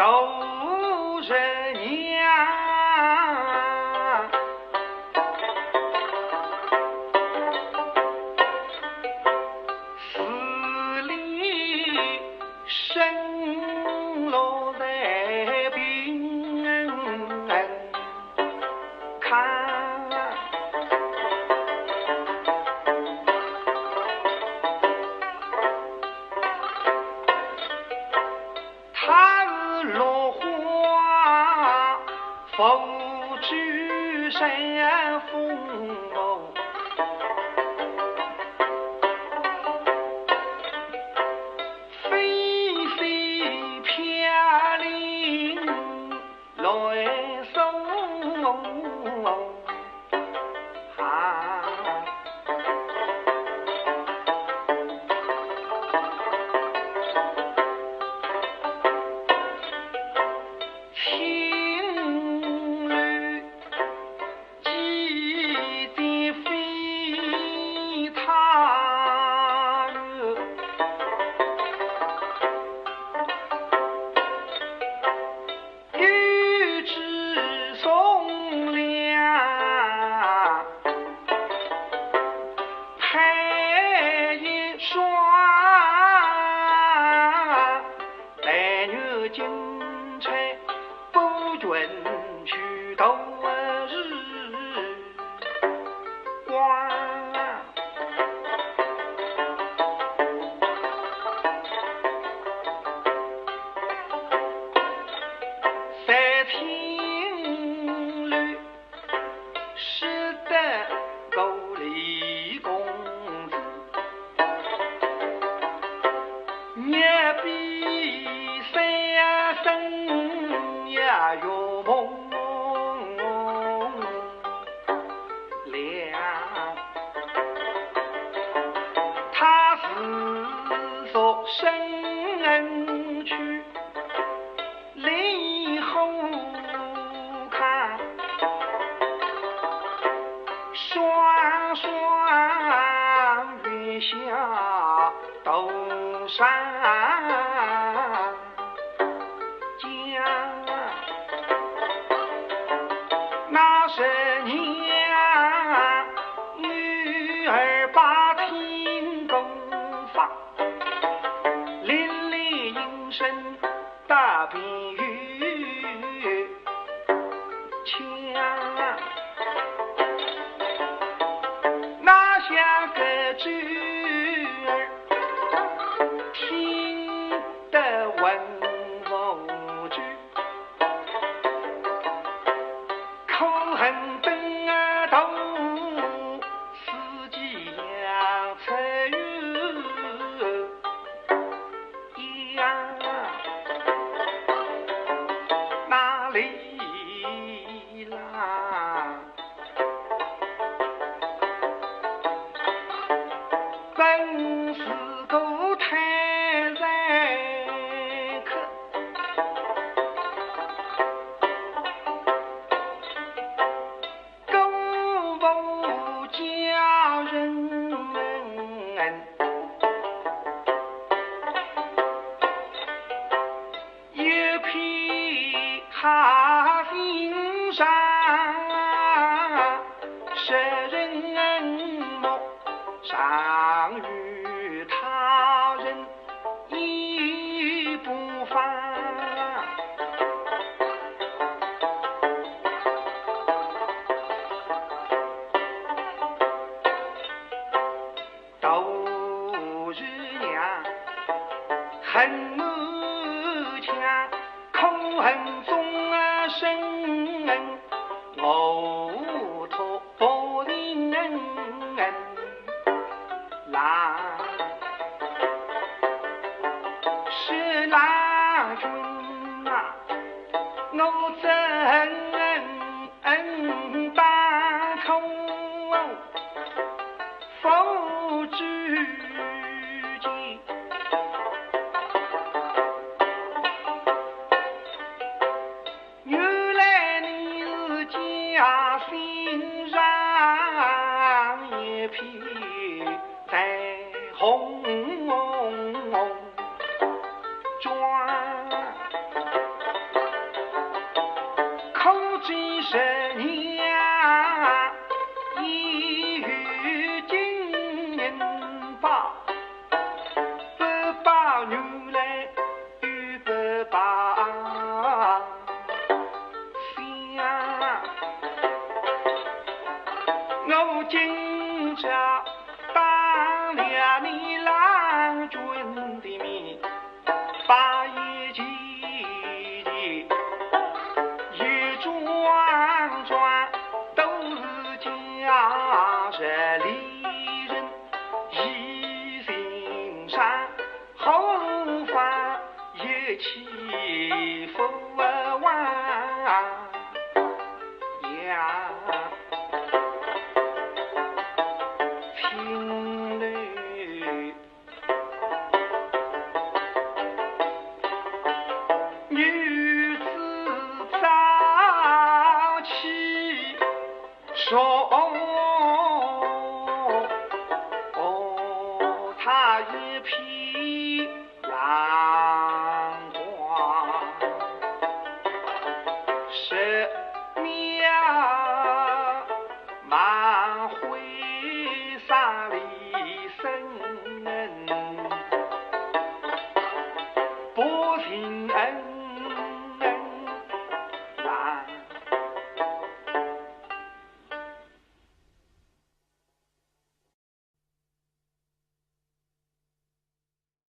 都是娘，死里生落在病看，他日落花风去山风哦，飞飞飘零来送啊。情侣记得飞他日，玉枝松凉配一双，白牛金钗不准去头日光，在厅里识得个李公子，也比三生呀有梦了，他是说生去离后看，双双月下斗山江，那是娘女儿把天公放，淋漓应声大比喻枪，拿下个侄儿听得文无句，口恨奔儿头，司机杨翠玉呀，哪里啦？本是个太宰客，狗不叫人一匹他心上，使人莫上与他人一不放，都是娘恨母强，口恨中生我托不灵郎，是郎君啊，我怎当初否知己，原来你是家心上一匹在红妆。几十年已与金银把，不把原来又不把想，我今朝当了你郎君的面，把一件一桩桩都是家人里人一心上，后方一起不完呀。情侣女子早起说她一匹阳光是苗满灰沙里生，不平恩